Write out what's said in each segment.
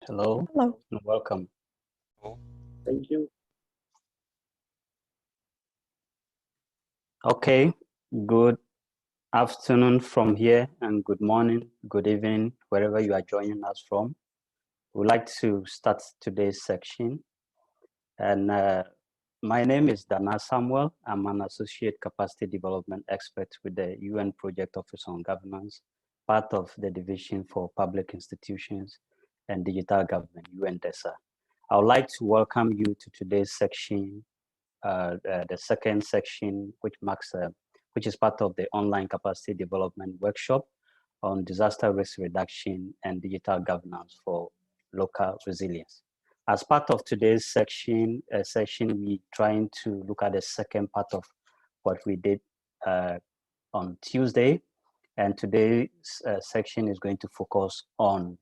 Hello. Hello. And welcome. Thank you. Okay, good afternoon from here and good morning, good evening, wherever you are joining us from. We'd like to start today's section. And my name is Dana Samuel. I'm an Associate Capacity Development Expert with the UN Project Office on Governance, part of the Division for Public Institutions and Digital Government, UNDESA. I would like to welcome you to today's section, the second section, which is part of the online capacity development workshop on disaster risk reduction and digital governance for local resilience. As part of today's section, we're trying to look at the second part of what we did on Tuesday, and today's section is going to focus on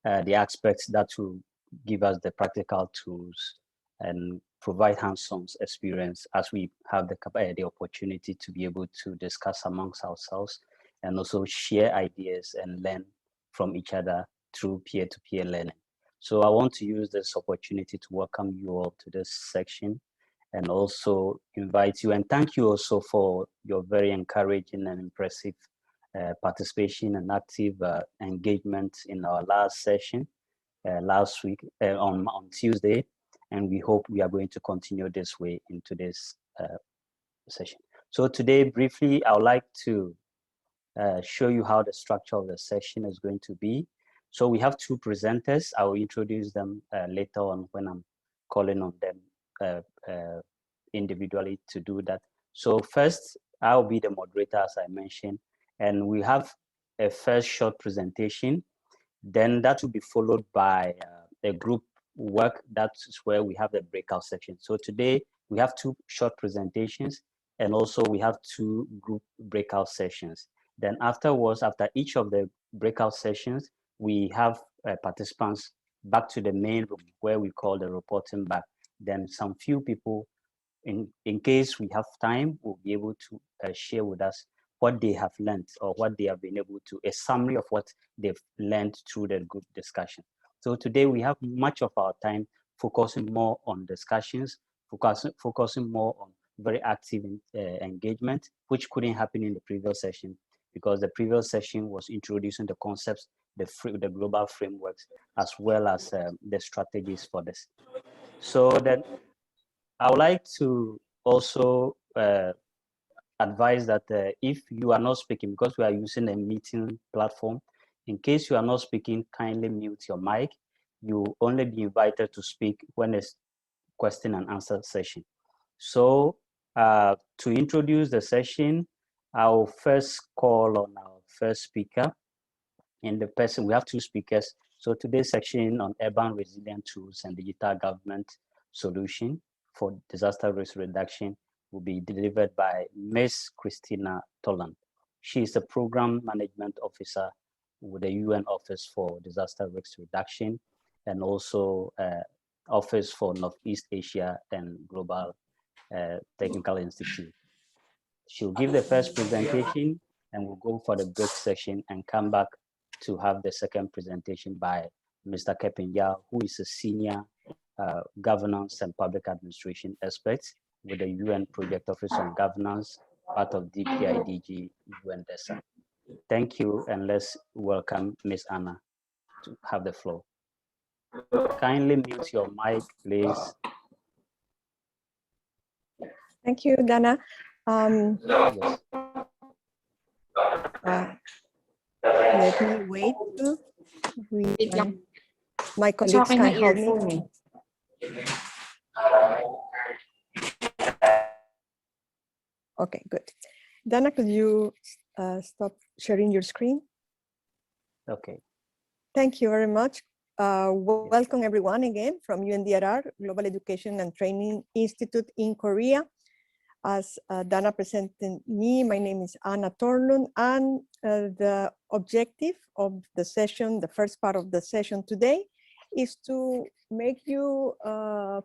the aspects that will give us the practical tools and provide hands-on experience as we have the opportunity to be able to discuss amongst ourselves and also share ideas and learn from each other through peer-to-peer learning. So I want to use this opportunity to welcome you all to this section and also invite you and thank you also for your very encouraging and impressive participation and active engagement in our last session last week on Tuesday. And we hope we are going to continue this way in today's session. So today, briefly, I would like to show you how the structure of the session is going to be. So we have two presenters. I will introduce them later on when I'm calling on them individually to do that. So first, I'll be the moderator, as I mentioned, and we have a first short presentation. Then that will be followed by a group work. That's where we have the breakout section. So today we have two short presentations and also we have two group breakout sessions. Then afterwards, after each of the breakout sessions, we have participants back to the main room where we call the reporting back. Then some few people, in case we have time, will be able to share with us what they have learned or what they have been able to, a summary of what they've learned through the group discussion. So today we have much of our time focusing more on discussions, focusing more on very active engagement, which couldn't happen in the previous session because the previous session was introducing the concepts, the global frameworks, as well as the strategies for this. So then I would like to also advise that if you are not speaking, because we are using a meeting platform, in case you are not speaking, kindly mute your mic. You only be invited to speak when it's question and answer session. So to introduce the session, I'll first call on our first speaker. And the person, we have two speakers. So today's section on urban resilient tools and digital government solution for disaster risk reduction will be delivered by Ms. Christina Toland. She is the Program Management Officer with the UN Office for Disaster Risk Reduction and also Office for Northeast Asia and Global Technical Institute. She'll give the first presentation and we'll go for the break session and come back to have the second presentation by Mr. Kepin-Yao, who is a senior governance and public administration expert with the UN Project Office on Governance, part of DPIDG UNDESA. Thank you, and let's welcome Ms. Anna to have the floor. Kindly mute your mic, please. Thank you, Dana. Yes. Let me wait. My colleagues can hear me. Okay, good. Dana, could you stop sharing your screen? Okay. Thank you very much. Welcome everyone again from UNDRR, Global Education and Training Institute in Korea. As Dana presented me, my name is Anna Torlund, and the objective of the session, the first part of the session today, is to make you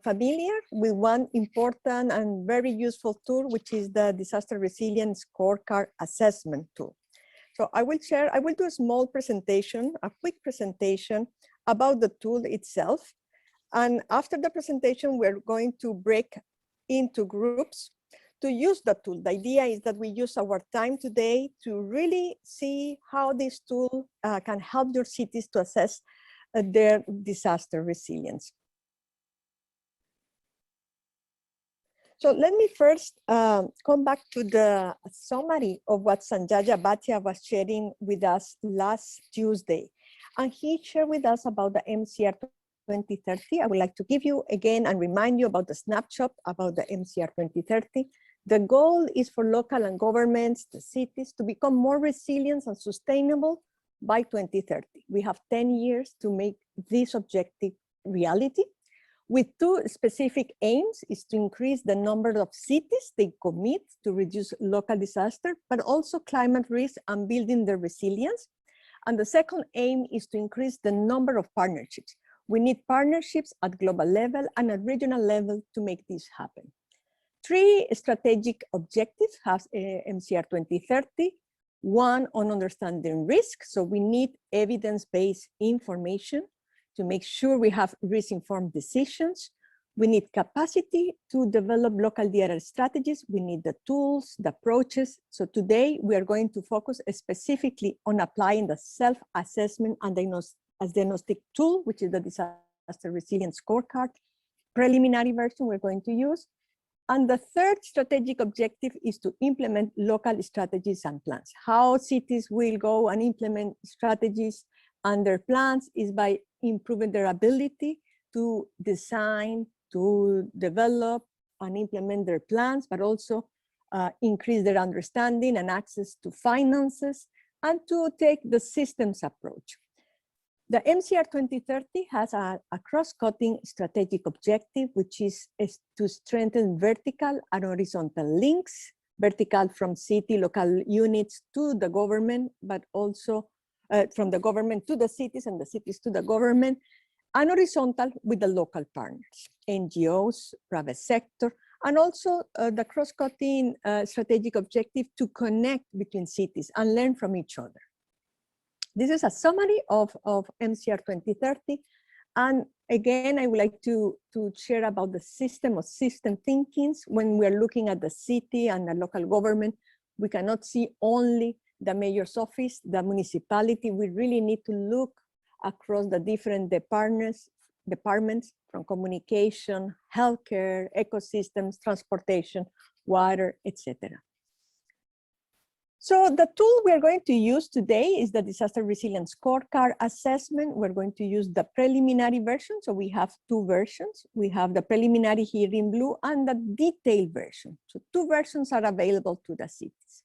familiar with one important and very useful tool, which is the Disaster Resilience Scorecard Assessment tool. So I will do a small presentation, a quick presentation about the tool itself. And after the presentation, we're going to break into groups to use the tool. The idea is that we use our time today to really see how this tool can help your cities to assess their disaster resilience. So let me first come back to the summary of what Sanjaya Bhatia was sharing with us last Tuesday. And he shared with us about the MCR 2030. I would like to give you again and remind you about the snapshot about the MCR 2030. The goal is for local and governments, the cities, to become more resilient and sustainable by 2030. We have 10 years to make this objective reality, with two specific aims: is to increase the number of cities they commit to reduce local disaster, but also climate risk and building their resilience. And the second aim is to increase the number of partnerships. We need partnerships at global level and at regional level to make this happen. Three strategic objectives have MCR 2030. One on understanding risk. So we need evidence-based information to make sure we have risk-informed decisions. We need capacity to develop local DRR strategies. We need the tools, the approaches. So today we are going to focus specifically on applying the self-assessment and diagnostic tool, which is the disaster resilience scorecard. Preliminary version we're going to use. And the third strategic objective is to implement local strategies and plans. How cities will go and implement strategies and their plans is by improving their ability to design, to develop and implement their plans, but also increase their understanding and access to finances, and to take the systems approach. The MCR 2030 has a cross-cutting strategic objective, which is to strengthen vertical and horizontal links, vertical from city, local units to the government, but also from the government to the cities and the cities to the government, and horizontal with the local partners, NGOs, private sector, and also the cross-cutting strategic objective to connect between cities and learn from each other. This is a summary of MCR 2030. And again, I would like to share about the system of system thinkings. When we're looking at the city and the local government, we cannot see only the mayor's office, the municipality. We really need to look across the different departments from communication, healthcare, ecosystems, transportation, water, etc. So the tool we're going to use today is the Disaster Resilience Scorecard Assessment. We're going to use the preliminary version. So we have two versions. We have the preliminary here in blue and the detailed version. So two versions are available to the cities.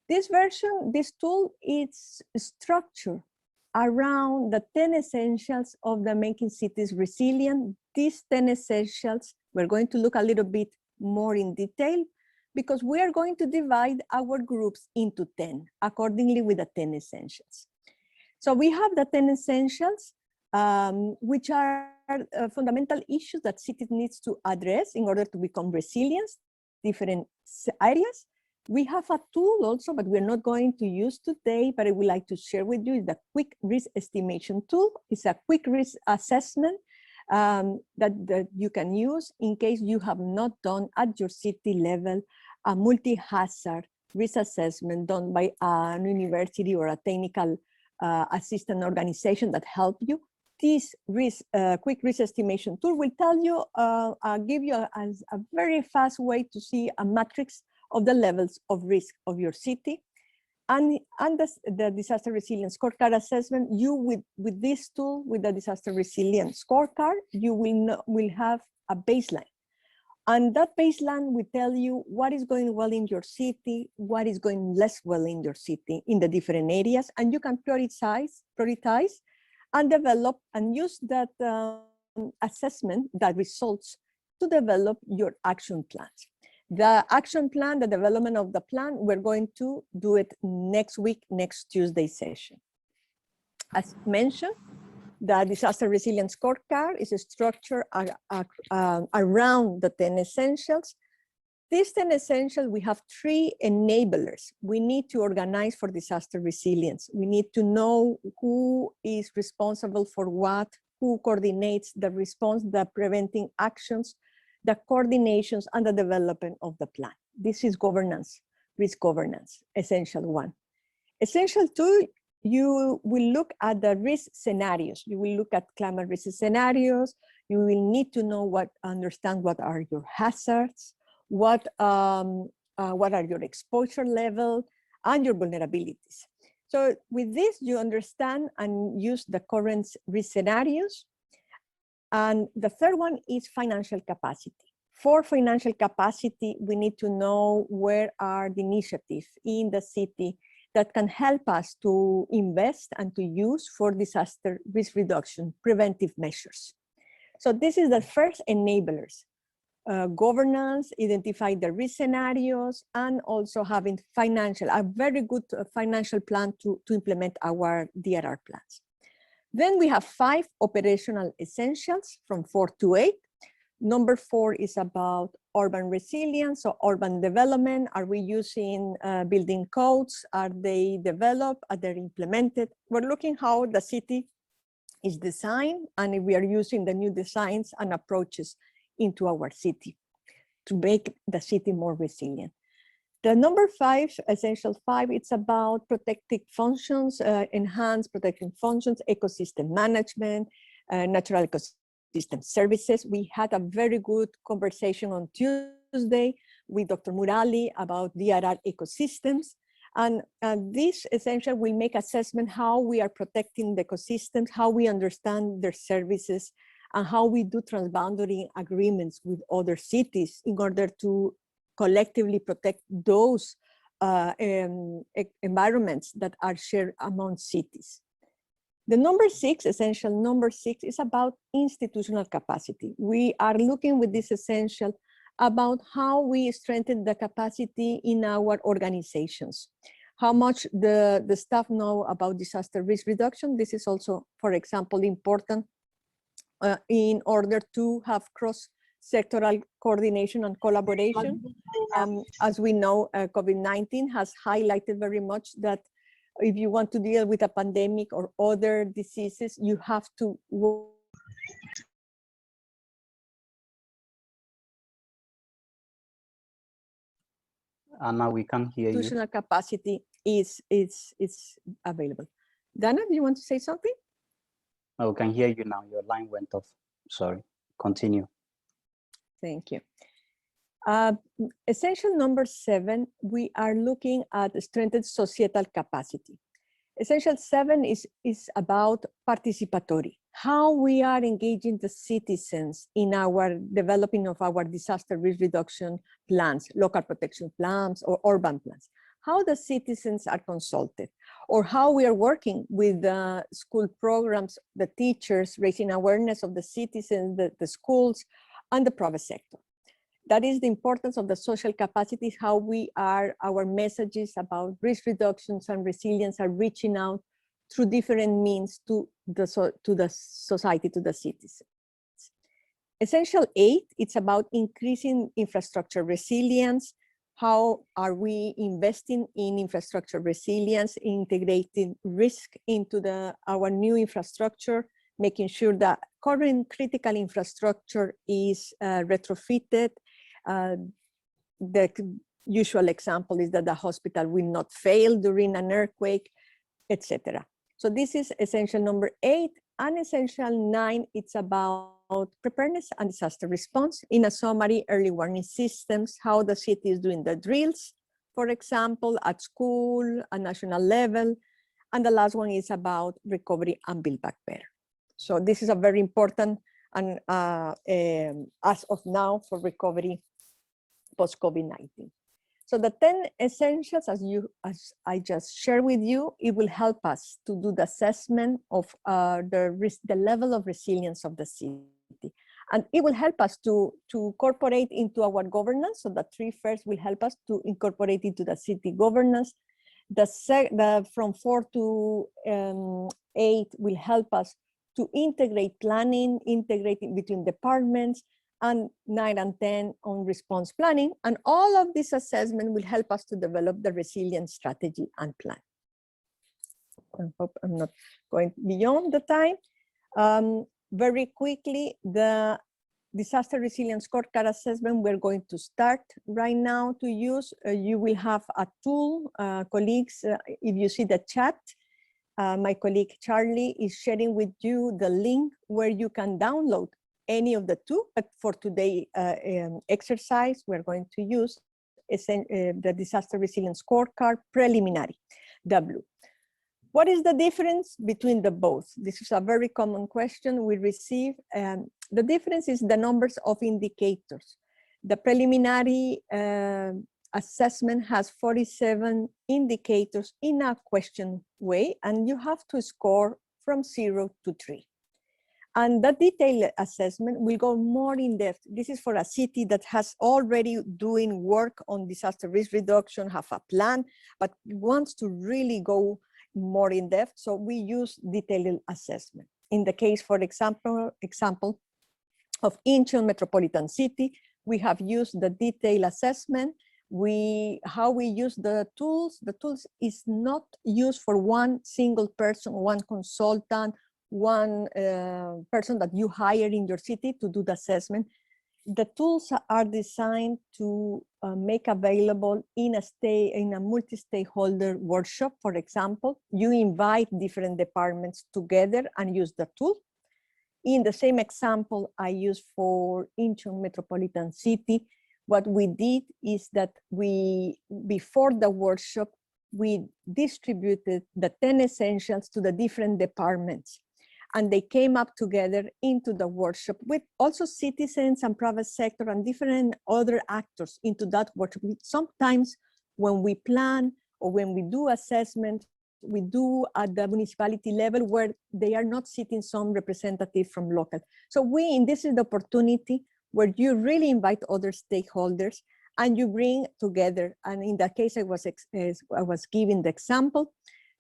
This version, this tool, is structured around the 10 essentials of the making cities resilient. These 10 essentials, we're going to look a little bit more in detail, because we are going to divide our groups into 10, accordingly with the 10 essentials. So we have the 10 essentials, which are fundamental issues that cities needs to address in order to become resilient, different areas. We have a tool also, but we're not going to use today, but I would like to share with you the quick risk estimation tool. It's a quick risk assessment that you can use in case you have not done at your city level a multi-hazard risk assessment done by an university or a technical assistant organization that help you. This quick risk estimation tool will tell you, give you a very fast way to see a matrix of the levels of risk of your city. And the disaster resilience scorecard assessment, you with this tool, with the disaster resilience scorecard, you will have a baseline. And that baseline will tell you what is going well in your city, what is going less well in your city, in the different areas, and you can prioritize and develop and use that assessment, that results, to develop your action plans. The action plan, the development of the plan, we're going to do it next week, next Tuesday session. As mentioned, the disaster resilience scorecard is structured around the 10 essentials. These 10 essentials, we have 3 enablers. We need to organize for disaster resilience. We need to know who is responsible for what, who coordinates the response, the preventing actions, the coordinations, and the development of the plan. This is governance, risk governance, essential one. Essential two, you will look at the risk scenarios. You will look at climate risk scenarios. You will need to know understand what are your hazards, what are your exposure level, and your vulnerabilities. So with this, you understand and use the current risk scenarios. And the third one is financial capacity. For financial capacity, we need to know where are the initiatives in the city that can help us to invest and to use for disaster risk reduction preventive measures. So this is the first enablers. Governance, identify the risk scenarios, and also having a very good financial plan to implement our DRR plans. Then we have 5 operational essentials from 4 to 8. Number 4 is about urban resilience, so urban development. Are we using building codes? Are they developed? Are they implemented? We're looking how the city is designed, and if we are using the new designs and approaches into our city to make the city more resilient. The number 5, essential 5, it's about protective functions, enhanced protective functions, ecosystem management, natural ecosystem services. We had a very good conversation on Tuesday with Dr. Murali about DRR ecosystems. And this essential will make assessment how we are protecting the ecosystems, how we understand their services, and how we do transboundary agreements with other cities in order to collectively protect those environments that are shared among cities. The number 6, essential number 6, is about institutional capacity. We are looking with this essential about how we strengthen the capacity in our organizations, how much the staff know about disaster risk reduction. This is also, for example, important in order to have cross-sectoral coordination and collaboration. As we know, COVID-19 has highlighted very much that if you want to deal with a pandemic or other diseases, you have to work. Anna, we can't hear you. Institutional capacity is available. Dana, do you want to say something? No, we can hear you now. Your line went off. Sorry. Continue. Thank you. Essential number 7, we are looking at strengthened societal capacity. Essential 7 is about participatory, how we are engaging the citizens in our developing of our disaster risk reduction plans, local protection plans, or urban plans. How the citizens are consulted, or how we are working with the school programs, the teachers, raising awareness of the citizens, the schools, and the private sector. That is the importance of the social capacities, how our messages about risk reductions and resilience are reaching out through different means to the society, to the citizens. Essential 8, it's about increasing infrastructure resilience. How are we investing in infrastructure resilience, integrating risk into our new infrastructure, making sure that current critical infrastructure is retrofitted. The usual example is that the hospital will not fail during an earthquake, etc. So this is essential number 8. And essential 9, it's about preparedness and disaster response. In a summary, early warning systems, how the city is doing the drills, for example, at school, at national level. And the last one is about recovery and build back better. So this is a very important and as of now for recovery post-COVID-19. So the 10 essentials, as I just shared with you, it will help us to do the assessment of the level of resilience of the city. And it will help us to incorporate into our governance. So the 3 first will help us to incorporate into the city governance. From 4 to 8 will help us to integrate planning, integrating between departments, and 9 and 10 on response planning. And all of this assessment will help us to develop the resilience strategy and plan. I hope I'm not going beyond the time. Very quickly, the disaster resilience scorecard assessment we're going to start right now to use. You will have a tool, colleagues, if you see the chat, my colleague Charlie is sharing with you the link where you can download any of the two, but for today exercise, we're going to use the disaster resilience scorecard preliminary, W. What is the difference between the both? This is a very common question we receive. The difference is the numbers of indicators. The preliminary assessment has 47 indicators in a question way, and you have to score from 0 to 3. And the detailed assessment will go more in depth. This is for a city that has already doing work on disaster risk reduction, have a plan, but wants to really go more in depth. So we use detailed assessment. In the case, for example of Incheon Metropolitan City, we have used the detailed assessment. How we use the tools is not used for one single person, one consultant, one person that you hire in your city to do the assessment. The tools are designed to make available in a multi-stakeholder workshop. For example, you invite different departments together and use the tool. In the same example I used for Incheon Metropolitan City, what we did is that before the workshop, we distributed the 10 essentials to the different departments. And they came up together into the workshop with also citizens and private sector and different other actors into that workshop. Sometimes when we plan or when we do assessment, we do at the municipality level where they are not sitting some representative from local. So this is the opportunity where you really invite other stakeholders and you bring together. And in that case, I was giving the example.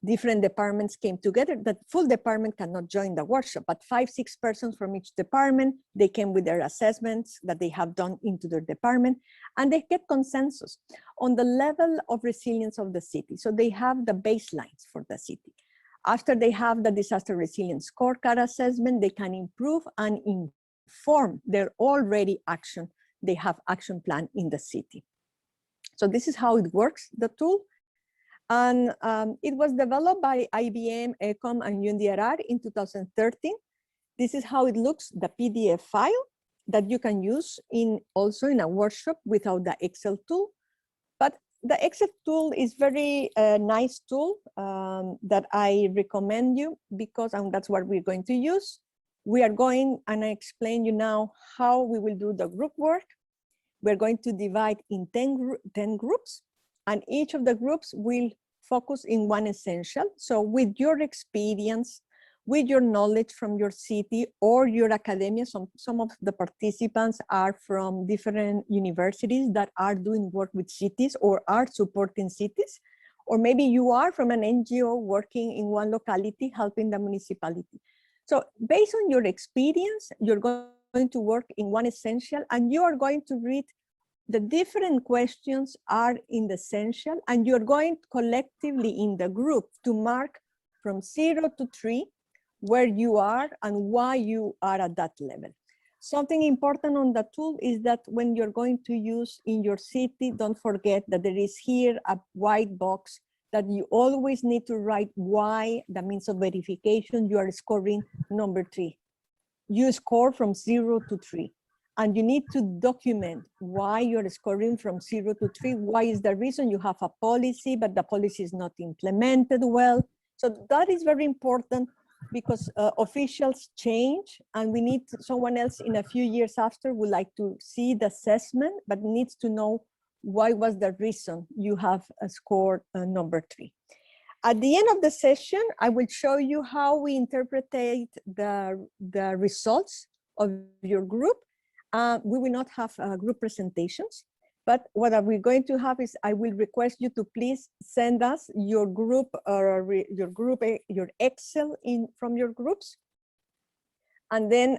Different departments came together. The full department cannot join the workshop, but 5-6 persons from each department, they came with their assessments that they have done into their department, and they get consensus on the level of resilience of the city. So they have the baselines for the city. After they have the disaster resilience scorecard assessment, they can improve and inform their already action. They have action plan in the city. So this is how it works, the tool. And it was developed by IBM, ECOM, and UNDRR in 2013. This is how it looks, the PDF file that you can use also in a workshop without the Excel tool. But the Excel tool is very nice tool that I recommend you because, and that's what we're going to use. We are going, and I explain you now how we will do the group work. We're going to divide in 10 groups. And each of the groups will focus in one essential. So with your experience, with your knowledge from your city or your academia, some of the participants are from different universities that are doing work with cities or are supporting cities. Or maybe you are from an NGO working in one locality, helping the municipality. So based on your experience, you're going to work in one essential and you are going to read the different questions are in the essential, and you're going collectively in the group to mark from 0 to 3 where you are and why you are at that level. Something important on the tool is that when you're going to use in your city, don't forget that there is here a white box that you always need to write why the means of verification you are scoring number 3. You score from 0 to 3. And you need to document why you're scoring from 0 to 3. Why is the reason you have a policy, but the policy is not implemented well? So that is very important because officials change and we need someone else in a few years after would like to see the assessment, but needs to know why was the reason you have scored number 3. At the end of the session, I will show you how we interpret the results of your group. We will not have group presentations, but what are we going to have is I will request you to please send us your group or your Excel from your groups. And then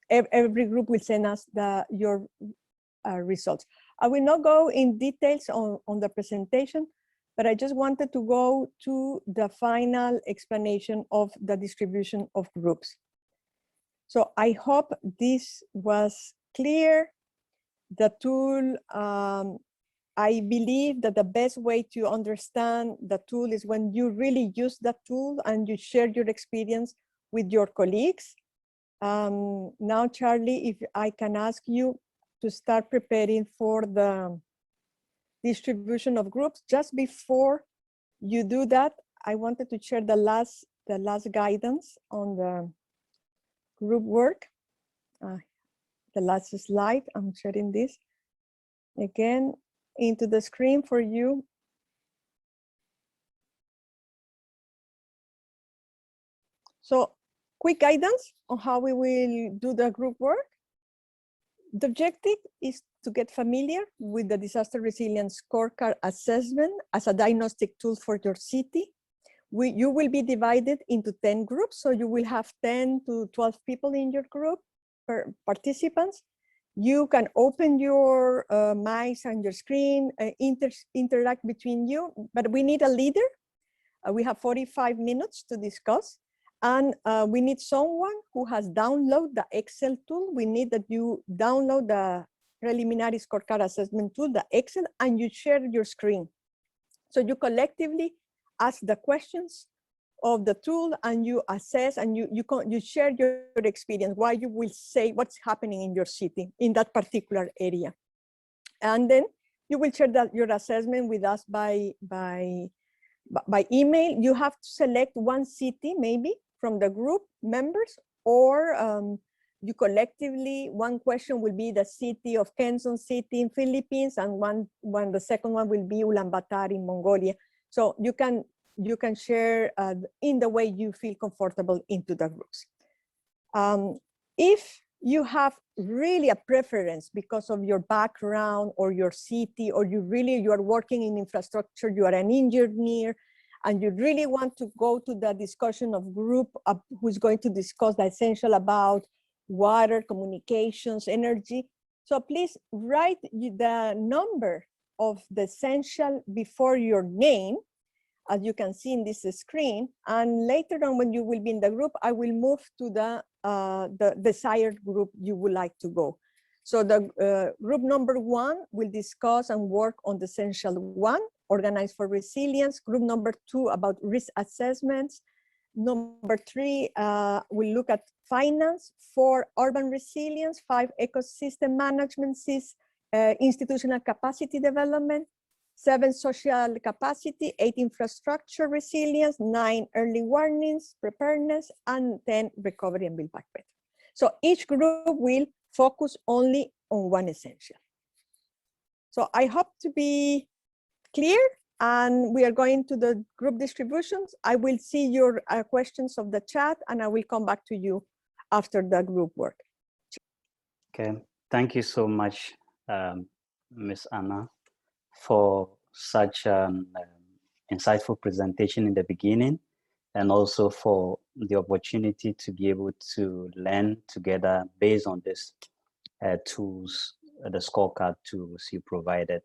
every group will send us your results. I will not go in details on the presentation, but I just wanted to go to the final explanation of the distribution of groups. So I hope this was clear. The tool, I believe that the best way to understand the tool is when you really use the tool and you share your experience with your colleagues. Now, Charlie, if I can ask you to start preparing for the distribution of groups. Just before you do that, I wanted to share the last guidance on the group work. The last slide, I'm sharing this again into the screen for you. So quick guidance on how we will do the group work. The objective is to get familiar with the disaster resilience scorecard assessment as a diagnostic tool for your city. You will be divided into 10 groups, so you will have 10 to 12 people in your group per participants. You can open your mics and your screen, interact between you, but we need a leader. We have 45 minutes to discuss, and we need someone who has downloaded the Excel tool. We need that you download the preliminary scorecard assessment tool, the Excel, and you share your screen. So you collectively ask the questions of the tool and you assess and you share your experience, why you will say what's happening in your city in that particular area. And then you will share your assessment with us by email. You have to select one city maybe from the group members, or you collectively, one question will be the city of Quezon City in Philippines, and the second one will be Ulaanbaatar in Mongolia. So you can share in the way you feel comfortable into the groups. If you have really a preference because of your background or your city, or you are working in infrastructure, you are an engineer, and you really want to go to the discussion of group who's going to discuss the essential about water, communications, energy. So please write the number of the essential before your name, as you can see in this screen. And later on, when you will be in the group, I will move to the desired group you would like to go. So the group number 1 will discuss and work on the essential 1, organize for resilience. Group number 2 about risk assessments. Number 3 will look at finance. 4, urban resilience. 5, ecosystem management. 6, institutional capacity development. 7, social capacity. 8, infrastructure resilience. 9, early warnings, preparedness, and 10, recovery and build back better. So each group will focus only on one essential. So I hope to be clear, and we are going to the group distributions. I will see your questions of the chat, and I will come back to you after the group work. Okay, thank you so much, Ms. Anna, for such an insightful presentation in the beginning, and also for the opportunity to be able to learn together based on this tools, the scorecard tools you provided.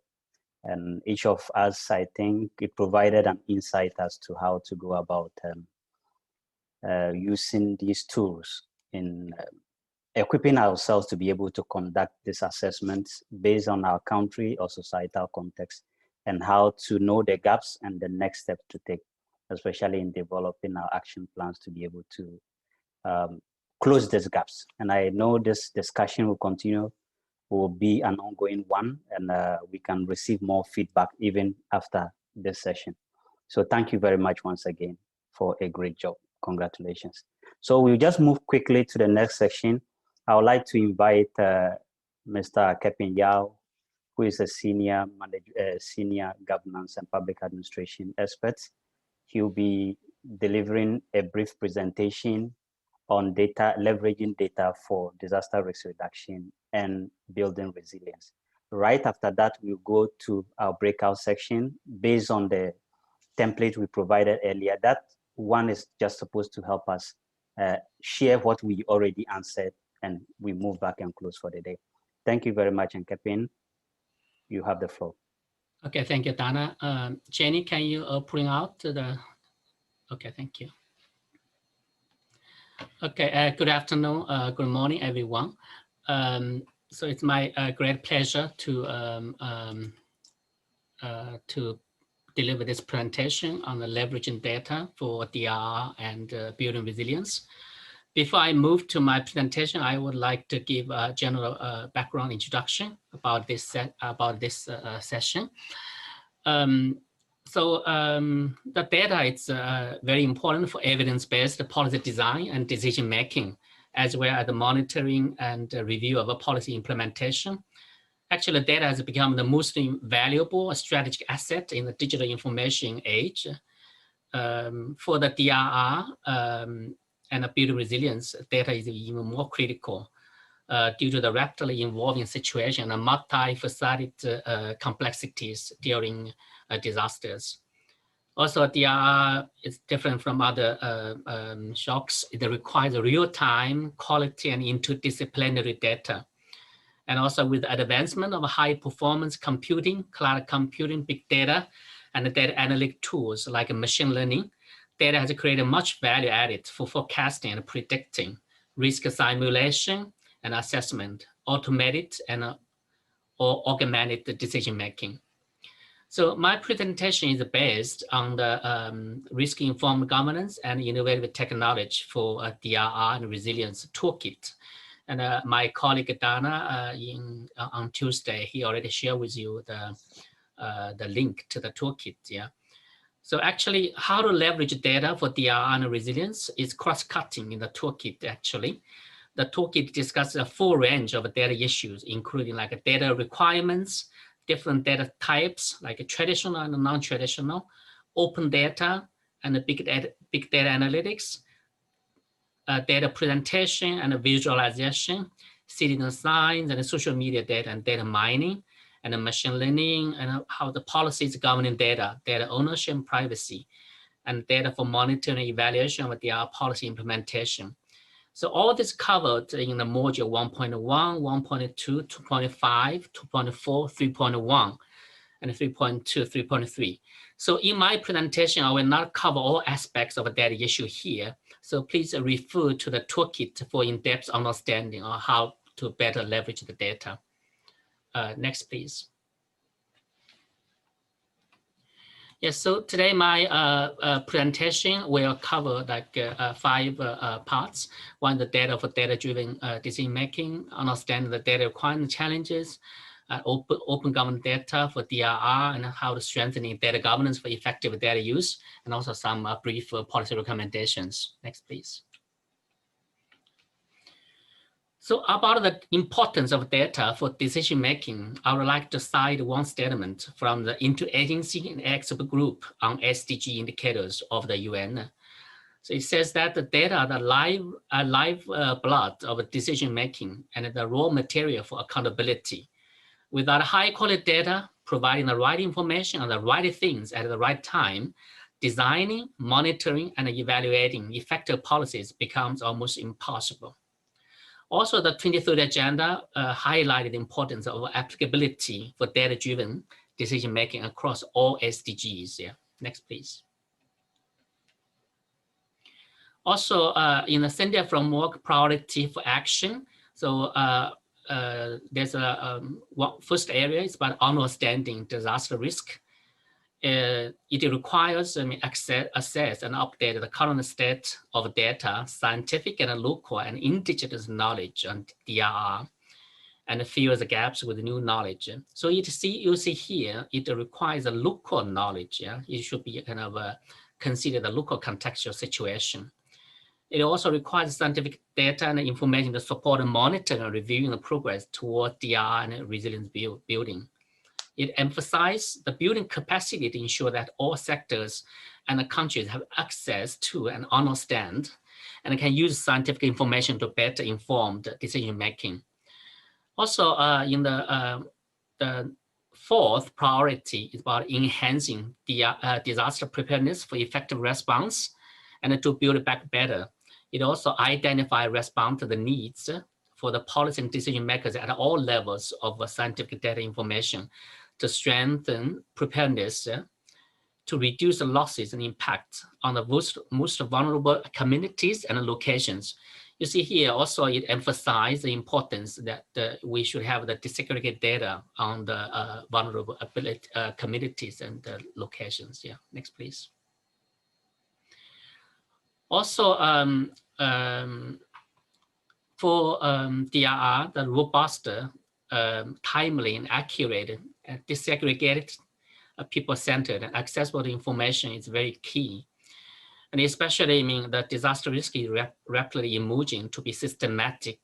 And each of us, I think, it provided an insight as to how to go about using these tools in equipping ourselves to be able to conduct these assessments based on our country or societal context, and how to know the gaps and the next step to take, especially in developing our action plans to be able to close these gaps. And I know this discussion will continue, will be an ongoing one, and we can receive more feedback even after this session. So thank you very much once again for a great job. Congratulations. So we'll just move quickly to the next section. I would like to invite Mr. Kepin Yao, who is a senior governance and public administration expert. He'll be delivering a brief presentation on data, leveraging data for disaster risk reduction and building resilience. Right after that, we'll go to our breakout section based on the template we provided earlier. That one is just supposed to help us share what we already answered, and we move back and close for the day. Thank you very much, and Kepin, you have the floor. Okay, thank you, Dana. Jenny, can you bring out the, okay, thank you. Okay, good afternoon, good morning, everyone. So it's my great pleasure to deliver this presentation on the leveraging data for DRR and building resilience. Before I move to my presentation, I would like to give a general background introduction about this session. The data is very important for evidence-based policy design and decision-making, as well as the monitoring and review of a policy implementation. Actually, data has become the most valuable strategic asset in the digital information age. For the DRR and the building resilience, data is even more critical due to the rapidly evolving situation and multifaceted complexities during disasters. Also, DRR is different from other shocks. It requires real-time, quality, and interdisciplinary data. And also with the advancement of high-performance computing, cloud computing, big data, and the data analytic tools like machine learning, data has created much value added for forecasting and predicting, risk simulation and assessment, automated and or augmented decision-making. So my presentation is based on the risk-informed governance and innovative technology for DRR and resilience toolkit. And my colleague Dana on Tuesday, he already shared with you the link to the toolkit. Yeah. So actually, how to leverage data for DRR and resilience is cross-cutting in the toolkit. Actually, the toolkit discusses a full range of data issues, including like data requirements, different data types like traditional and non-traditional, open data, and big data analytics. Data presentation and visualization, citizen science and social media data and data mining, and machine learning, and how the policies governing data, data ownership and privacy, and data for monitoring and evaluation of DRR policy implementation. So all this covered in the module 1.1, 1.2, 2.5, 2.4, 3.1, and 3.2, 3.3. So in my presentation, I will not cover all aspects of a data issue here. So please refer to the toolkit for in-depth understanding of how to better leverage the data. Next, please. Yes, so today my presentation will cover like 5 parts. One, the data for data-driven decision-making, understand the data requirement challenges, open government data for DRR, and how to strengthen data governance for effective data use, and also some brief policy recommendations. Next, please. So about the importance of data for decision-making, I would like to cite one statement from the Interagency and Expert Group on SDG indicators of the UN. So it says that the data are the lifeblood of decision-making and the raw material for accountability. Without high quality data, providing the right information on the right things at the right time, designing, monitoring, and evaluating effective policies becomes almost impossible. Also, the 2030 Agenda highlighted the importance of applicability for data-driven decision-making across all SDGs. Yeah. Next, please. Also, in the Center Framework Priority for Action, so there's first area is about understanding disaster risk. It requires assess and update the current state of data, scientific and local and indigenous knowledge on DRR, and fill the gaps with new knowledge. So you see here, it requires a local knowledge. Yeah, it should be kind of consider the local contextual situation. It also requires scientific data and information to support and monitor and reviewing the progress toward DRR and resilience building. It emphasizes the building capacity to ensure that all sectors and the countries have access to and understand and can use scientific information to better inform the decision making. Also, in the fourth priority is about enhancing the disaster preparedness for effective response and to build it back better. It also identifies response to the needs for the policy and decision makers at all levels of scientific data information, to strengthen preparedness to reduce the losses and impact on the most vulnerable communities and locations. You see here also it emphasizes the importance that we should have the disaggregated data on the vulnerable communities and locations. Yeah, next please. Also, for DRR, the robust, timely and accurate, disaggregated, people-centered and accessible information is very key. And especially, I mean, the disaster risk is rapidly emerging to be systematic.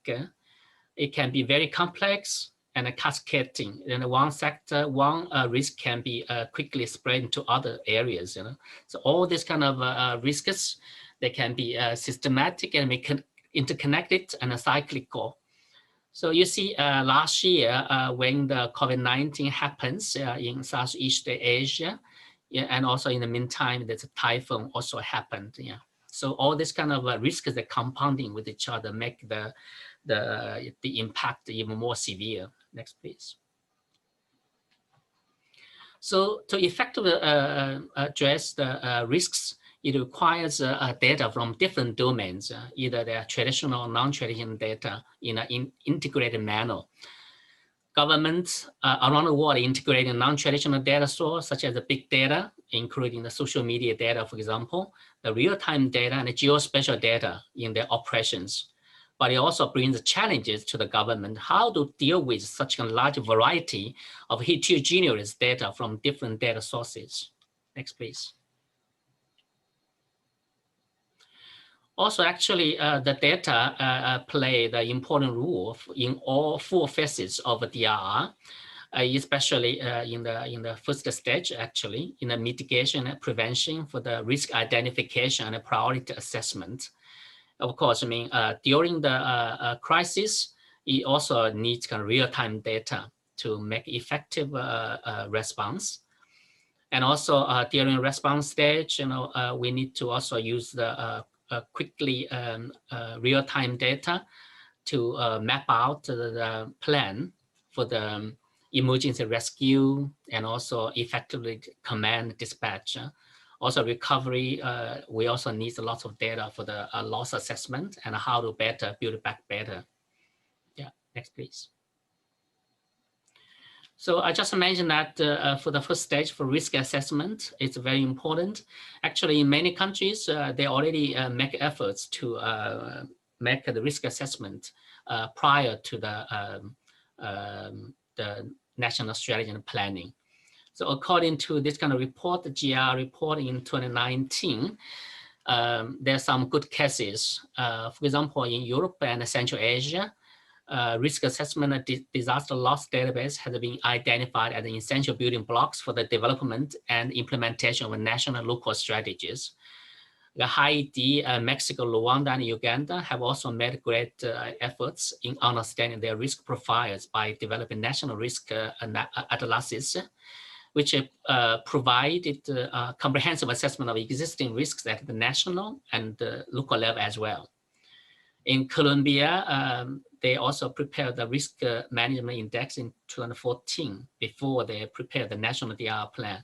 It can be very complex and cascading. In one sector, one risk can be quickly spread into other areas. You know, so all these kind of risks, they can be systematic and interconnected and cyclical. So you see, last year when the COVID-19 happens in Southeast Asia, yeah, and also in the meantime, there's a typhoon also happened. Yeah, so all this kind of risks are compounding with each other, make the impact even more severe. Next, please. So to effectively address the risks, it requires data from different domains, either they are traditional or non-traditional data in an integrated manner. Governments around the world integrating non-traditional data sources such as the big data, including the social media data, for example, the real-time data and the geospatial data in their operations. But it also brings challenges to the government how to deal with such a large variety of heterogeneous data from different data sources. Next, please. Also, actually, the data play the important role in all four phases of DRR, especially in the first stage, actually, in the mitigation and prevention for the risk identification and priority assessment. Of course, I mean, during the crisis, it also needs kind of real-time data to make effective response. And also during response stage, you know, we need to also use the quickly real-time data to map out the plan for the emergency rescue and also effectively command dispatch. Also recovery, we also need lots of data for the loss assessment and how to better build it back better. Yeah, next please. So I just mentioned that for the first stage for risk assessment, it's very important. Actually, in many countries, they already make efforts to make the risk assessment prior to the national strategy and planning. So according to this kind of report, the GR report in 2019, there's some good cases. For example, in Europe and Central Asia, risk assessment and disaster loss database has been identified as essential building blocks for the development and implementation of national and local strategies. The Haiti, Mexico, Rwanda, and Uganda have also made great efforts in understanding their risk profiles by developing national risk atlases, which provided a comprehensive assessment of existing risks at the national and the local level as well. In Colombia, they also prepared the risk management index in 2014 before they prepared the national DRR plan,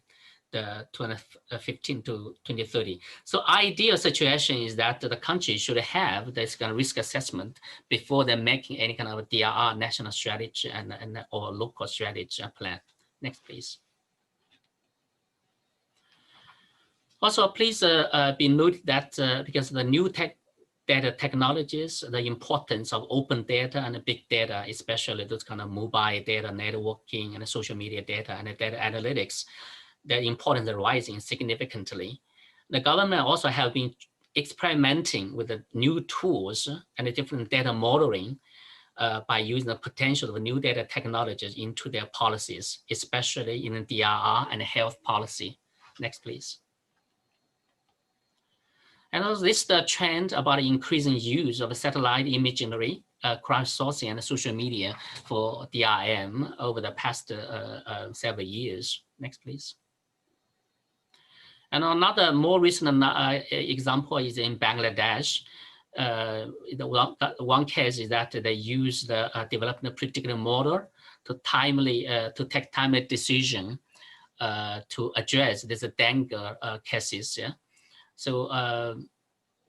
the 2015 to 2030. So ideal situation is that the country should have this kind of risk assessment before they're making any kind of DRR national strategy or local strategy plan. Next, please. Also, please be noted that because the new data technologies, the importance of open data and big data, especially those kind of mobile data networking and social media data and data analytics, the importance is rising significantly. The government also have been experimenting with the new tools and the different data modeling by using the potential of new data technologies into their policies, especially in the DRR and health policy. Next, please. And also this the trend about increasing use of satellite imagery, crowdsourcing and social media for DRM over the past several years. Next, please. And another more recent example is in Bangladesh. one case is that they use the developing a predictive model to take timely decision to address these dengue cases. Yeah, so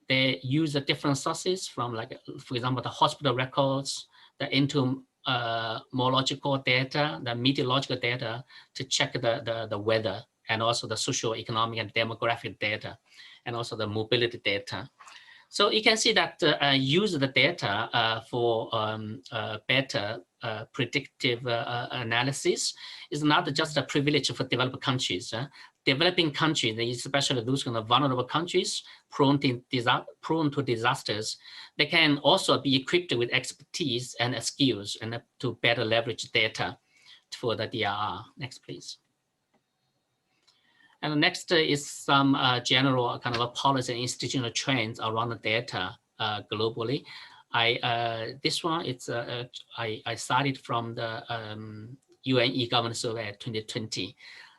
they use the different sources from, like, for example, the hospital records, the entomological data, the meteorological data to check the weather, and also the socio-economic and demographic data, and also the mobility data. So you can see that use the data for better predictive analysis is not just a privilege for developed countries. Developing countries, especially those kind of vulnerable countries prone to disasters, they can also be equipped with expertise and skills and to better leverage data for the DRR. Next, please. And next is some general kind of a policy and institutional trends around the data globally. This one, I started from the UN e-government survey 2020.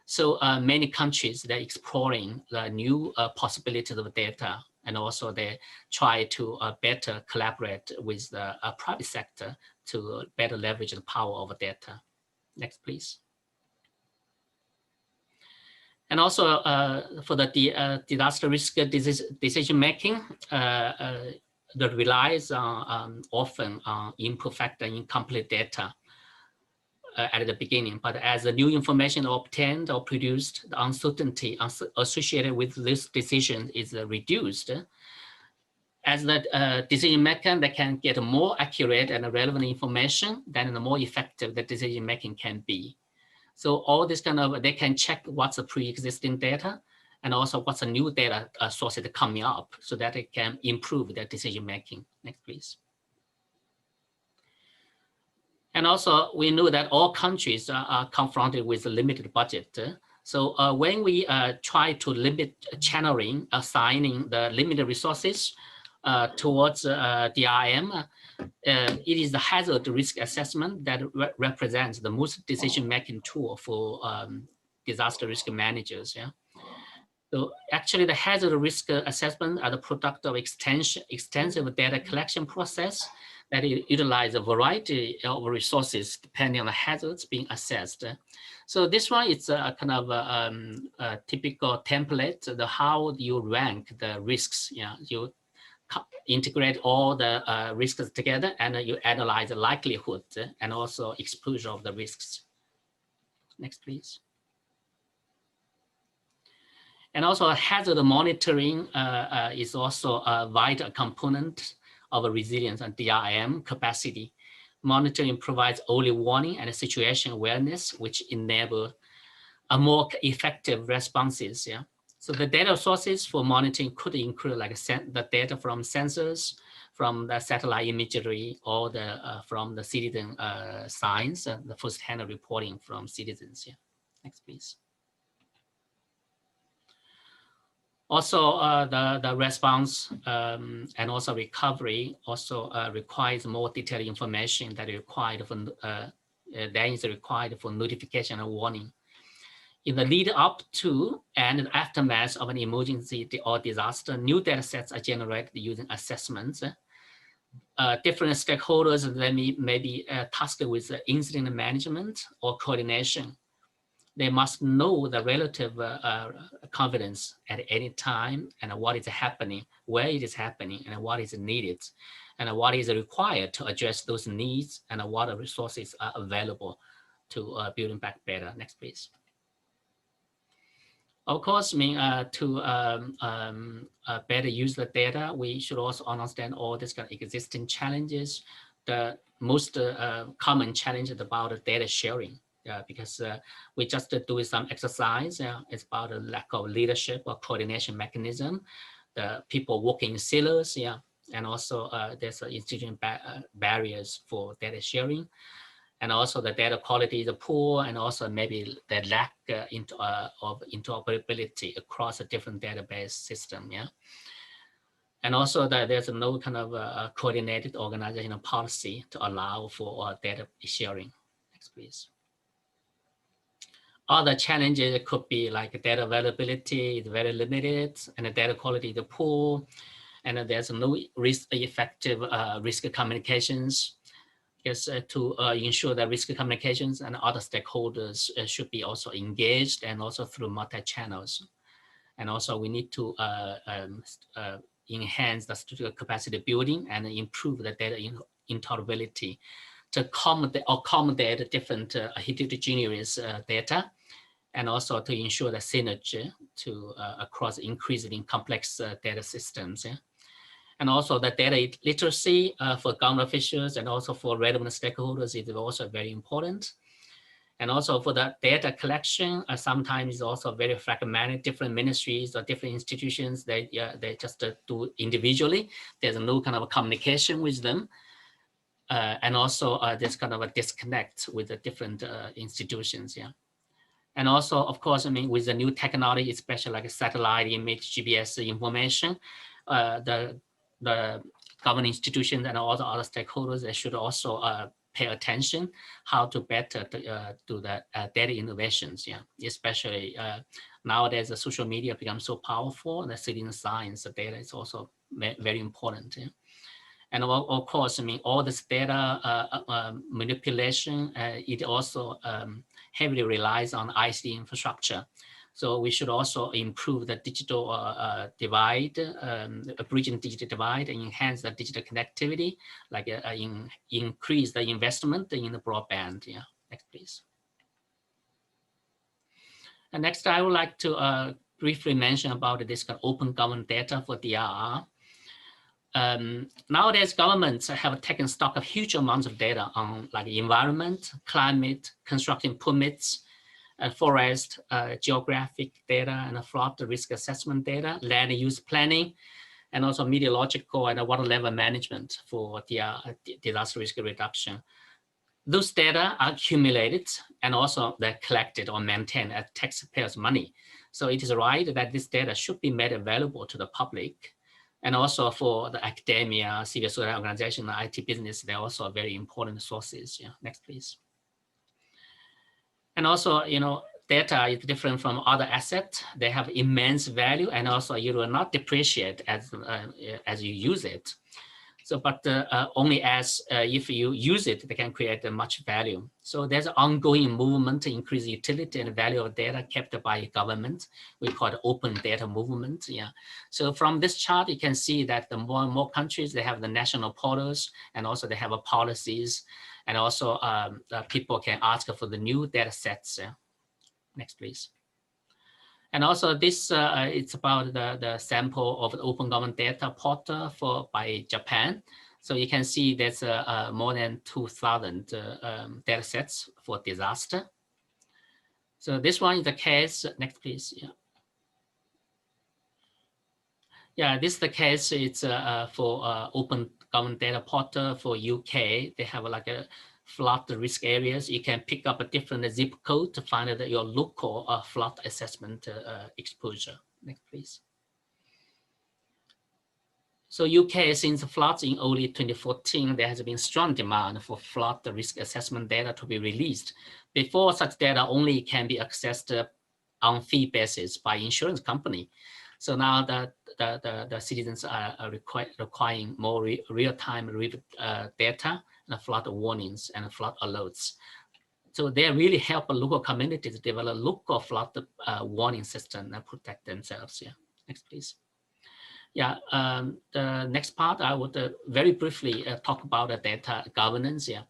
So many countries, they're exploring the new possibilities of data, and also they try to better collaborate with the private sector to better leverage the power of data. Next, please. And also for the disaster risk decision making, that relies often on imperfect and incomplete data at the beginning. But as the new information obtained or produced, the uncertainty associated with this decision is reduced. As the decision maker, they can get more accurate and relevant information, then the more effective the decision making can be. So all this kind of, they can check what's the pre-existing data and also what's the new data sources coming up, so that it can improve their decision making. Next, please. And also we know that all countries are confronted with a limited budget. So when we try to limit channeling, assigning the limited resources towards DRM, it is the hazard risk assessment that represents the most decision-making tool for disaster risk managers. Yeah. So actually, the hazard risk assessment are the product of extensive data collection process that utilize a variety of resources depending on the hazards being assessed. So this one is a kind of a typical template, how you rank the risks. Yeah, you integrate all the risks together, and you analyze the likelihood and also exposure of the risks. Next, please. And also hazard monitoring is also a vital component of a resilience and DRM capacity. Monitoring provides early warning and situation awareness, which enable a more effective responses. Yeah. So the data sources for monitoring could include like the data from sensors, from the satellite imagery, or from the citizen science, the first-hand reporting from citizens. Yeah. Next, please. Also, the response and also recovery also requires more detailed information that is required for notification and warning. In the lead up to and aftermath of an emergency or disaster, new data sets are generated using assessments. Different stakeholders may be tasked with incident management or coordination. They must know the relative confidence at any time and what is happening, where it is happening, and what is needed, and what is required to address those needs, and what resources are available to building back better. Next, please. Of course, to better use the data, we should also understand all these kind of existing challenges. The most common challenge is about data sharing. Because we just doing some exercise. It's about a lack of leadership or coordination mechanism. The people working in silos, and also there's institutional barriers for data sharing, and also the data quality is poor, and also maybe the lack of interoperability across a different database system. Yeah, and also that there's no kind of coordinated organizational policy to allow for data sharing. Next, please. Other challenges could be like data availability is very limited and the data quality is poor. and there's no effective risk communications. Yes, to ensure that risk communications and other stakeholders should be also engaged, and also through multi-channels. And also we need to enhance the statistical capacity building and improve the data interoperability to accommodate different heterogeneous data, and also to ensure the synergy to across increasingly complex data systems. Yeah? And also the data literacy for government officials and also for relevant stakeholders is also very important. And also for the data collection, sometimes it's also very fragmented. Different ministries or different institutions, they just do individually. There's no kind of a communication with them. And also there's kind of a disconnect with the different institutions. Yeah. And also, of course, I mean, with the new technology, especially like satellite image, GPS information, the government institutions and all the other stakeholders, they should also pay attention how to better do the data innovations. Yeah, especially nowadays, the social media becomes so powerful. The citizen science, the data is also very important. Yeah? And of course, I mean, all this data manipulation, it also heavily relies on ICT infrastructure. So we should also improve the digital divide, bridging digital divide, and enhance the digital connectivity, like increase the investment in the broadband. Yeah, next please. And next, I would like to briefly mention about this kind of open government data for DRR. Nowadays, governments have taken stock of huge amounts of data on like environment, climate, construction permits, forest, geographic data, and flood risk assessment data, land use planning, and also meteorological and water level management for disaster risk reduction. Those data are accumulated and also they're collected or maintained at taxpayers' money. So it is right that this data should be made available to the public. And also for the academia, civil society organization, the IT business, they're also very important sources. Yeah, next please. And also, you know, data is different from other assets. They have immense value, and also you will not depreciate as you use it. So, but only as if you use it, they can create much value. So there's an ongoing movement to increase utility and value of data kept by government. We call it open data movement. Yeah. So from this chart, you can see that the more and more countries, they have the national portals, and also they have policies, and also people can ask for the new data sets. Next, please. And also this, it's about the sample of the open government data portal by Japan. So you can see there's more than 2,000 data sets for disaster. So this one is the case. Next, please. Yeah. Yeah, this is the case. It's for open government data portal for UK. They have like a flood risk areas. You can pick up a different zip code to find out your local flood assessment exposure. Next, please. So UK, since the floods in early 2014, there has been strong demand for flood risk assessment data to be released. Before, such data only can be accessed on fee basis by insurance company. So now the citizens are requiring more real-time data and flood warnings and flood alerts. So they really help local communities develop local flood warning system and protect themselves. Yeah, next please. Yeah, the next part I would very briefly talk about the data governance. Yeah.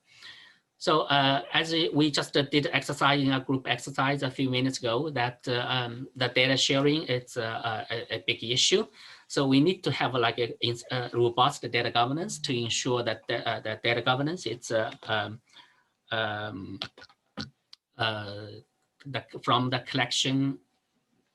So as we just did exercise in a group exercise a few minutes ago, that the data sharing is a big issue. So we need to have like a robust data governance to ensure that the data governance it's from the collection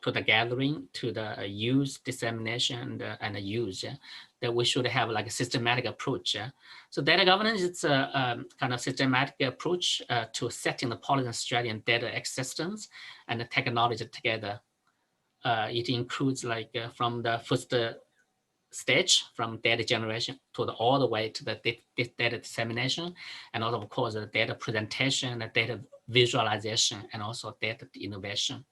to the gathering to the use, dissemination, and the use. Yeah? That we should have like a systematic approach. Yeah? So data governance is a kind of systematic approach to setting the policy and strategy and data systems and the technology together. It includes like from the first stage, from data generation to all the way to the data dissemination, and also of course the data presentation, the data visualization, and also data innovation.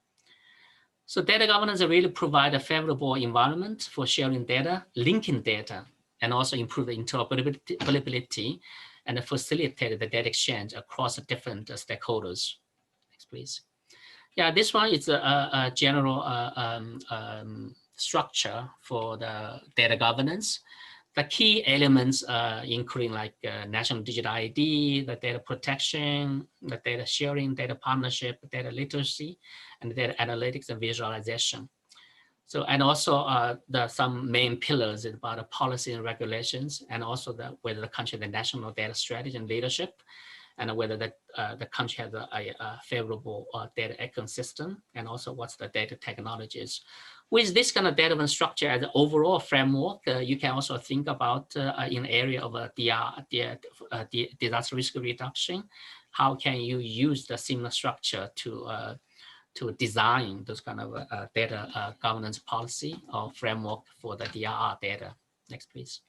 So data governance really provide a favorable environment for sharing data, linking data, and also improve the interoperability and facilitate the data exchange across different stakeholders. Next, please. Yeah, this one is a general structure for the data governance. The key elements including like national digital ID, the data protection, the data sharing, data partnership, data literacy, and data analytics and visualization. So, and also some main pillars about the policy and regulations, and also whether the country has the national data strategy and leadership, and whether the country has a favorable data ecosystem, and also what's the data technologies. With this kind of data structure as an overall framework, you can also think about in the area of disaster risk reduction, how can you use the similar structure to design those kind of data governance policy or framework for the DRR data. Next, please.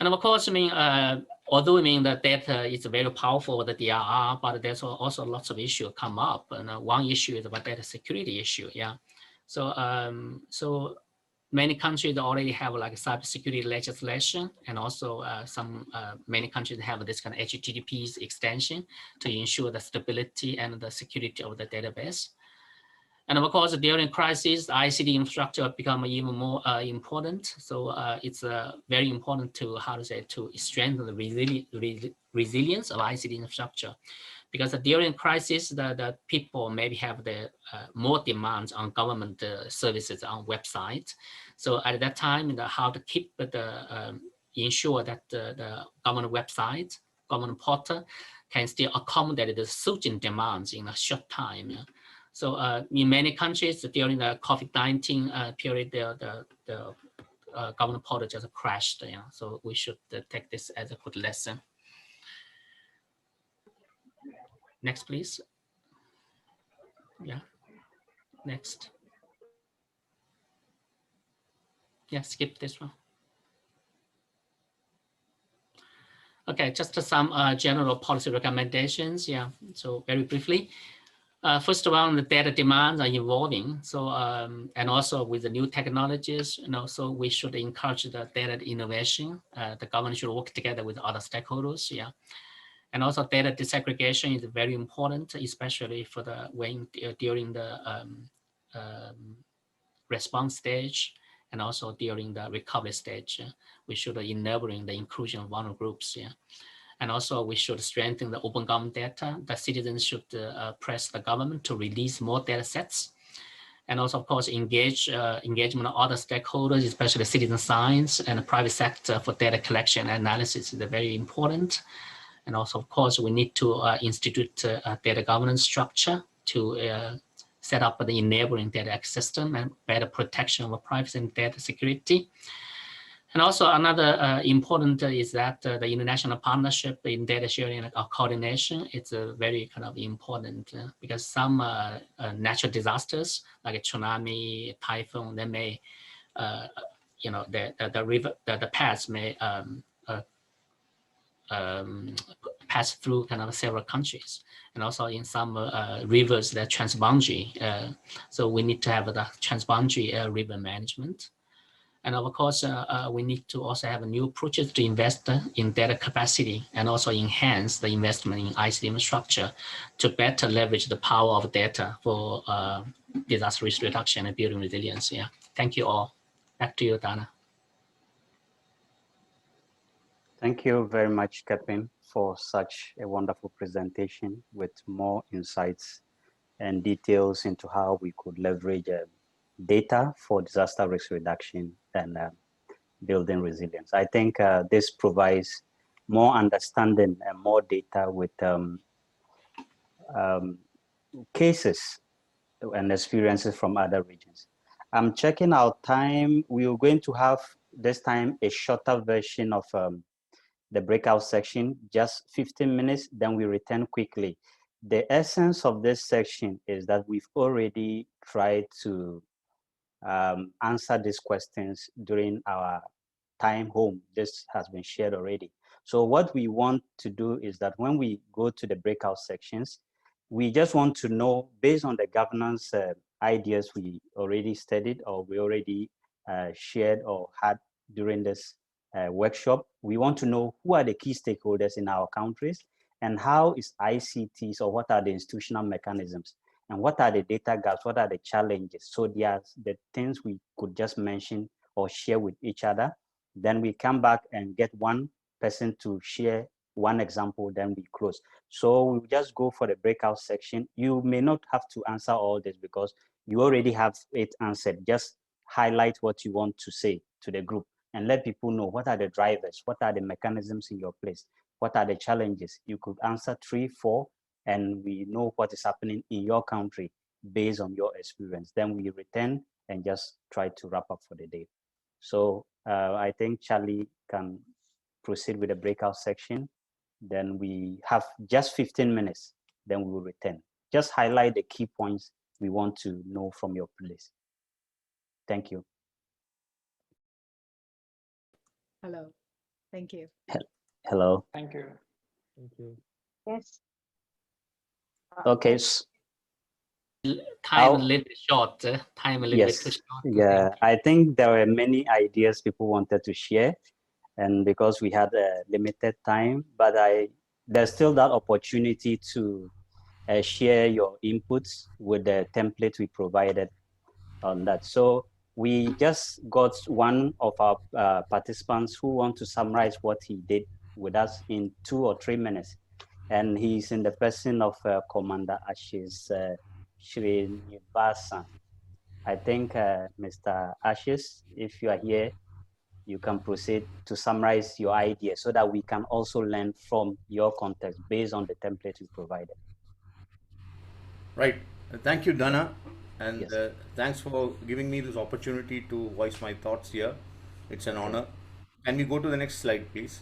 And of course, I mean, although I mean the data is very powerful, the DRR, but there's also lots of issues come up. And one issue is about data security issue. Yeah. So, so many countries already have like cybersecurity legislation, and also many countries have this kind of HTTP's extension to ensure the stability and the security of the database. And of course, during crisis, ICT infrastructure become even more important. So it's very important to, to strengthen the resilience of ICT infrastructure. Because during crisis, the people maybe have the more demands on government services on website. So at that time, how to keep ensure that the government website, government portal can still accommodate the surging demands in a short time. So in many countries during the COVID-19 period, the government portal just crashed. So we should take this as a good lesson. Next, please. Yeah. Next. Yeah, skip this one. Okay, just some general policy recommendations. Yeah, so very briefly. First of all, the data demands are evolving. So, and also with the new technologies, so we should encourage the data innovation. The government should work together with other stakeholders. Yeah. And also data disaggregation is very important, especially for during the response stage, and also during the recovery stage. We should enabling the inclusion of vulnerable groups. Yeah. And also we should strengthen the open government data. The citizens should press the government to release more data sets. And also, of course, engagement of other stakeholders, especially citizen science and the private sector for data collection and analysis is very important. And also, of course, we need to institute a data governance structure to set up the enabling data ecosystem and better protection of privacy and data security. And also another important is that the international partnership in data sharing and coordination, it's very kind of important because some natural disasters like a tsunami, typhoon, they may, the paths may pass through kind of several countries, and also in some rivers, the transboundary. So we need to have the transboundary river management. And of course, we need to also have new approaches to invest in data capacity and also enhance the investment in ICT infrastructure to better leverage the power of data for disaster risk reduction and building resilience. Yeah, thank you all. Back to you, Dana. Thank you very much, Kepin, for such a wonderful presentation with more insights and details into how we could leverage data for disaster risk reduction and building resilience. I think this provides more understanding and more data with cases and experiences from other regions. I'm checking our time. We are going to have this time a shorter version of the breakout section, just 15 minutes, then we return quickly. The essence of this section is that we've already tried to answer these questions during our time home. This has been shared already. So what we want to do is that when we go to the breakout sections, we just want to know, based on the governance ideas we already studied or we already shared or had during this workshop, we want to know who are the key stakeholders in our countries and how is ICTs, or what are the institutional mechanisms, and what are the data gaps, what are the challenges. So they are the things we could just mention or share with each other. Then we come back and get one person to share one example, then we close. So we'll just go for the breakout section. You may not have to answer all this because you already have it answered. Just highlight what you want to say to the group and let people know what are the drivers, what are the mechanisms in your place, what are the challenges. You could answer 3, 4, and we know what is happening in your country based on your experience. Then we return and just try to wrap up for the day. So I think Charlie can proceed with the breakout section. Then we have just 15 minutes, then we will return. Just highlight the key points we want to know from your place. Thank you. Hello. Thank you. Hello. Thank you. Thank you. Yes. Okay. Time a little bit short. Time a little bit too Yes. short. Yeah, I think there were many ideas people wanted to share, and because we had a limited time, but there's still that opportunity to share your inputs with the template we provided on that. So we just got one of our participants who want to summarize what he did with us in 2 or 3 minutes. And he's in the person of Commander Ashes Srinivasan. I think Mr. Ashes, if you are here, you can proceed to summarize your idea so that we can also learn from your context based on the template you provided. Right. Thank you, Dana. And Yes. thanks for giving me this opportunity to voice my thoughts here. It's an Okay. honor. Can we go to the next slide, please?